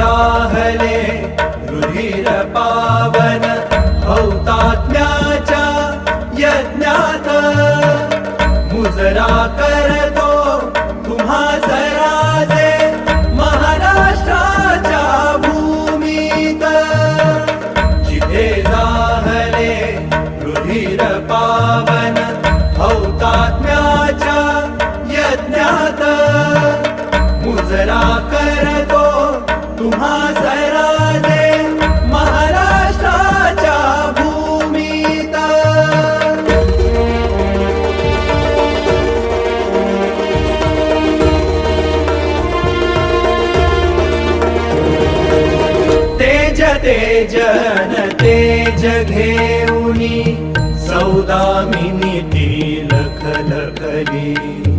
जाहले रुधिर पावन हौतात्म्याच्या यज्ञात मुजरा करतो तुम्हा सराजे महाराष्ट्राच्या भूमीत जिथे जाहले रुधिर पावन हौतात्म्याच्या यज्ञात मुजरा करतो तुम्हा सराजे महाराष्ट्राच्या भूमीत तेज तेजन तेज घेऊनी सौदामिनी ती लखलखली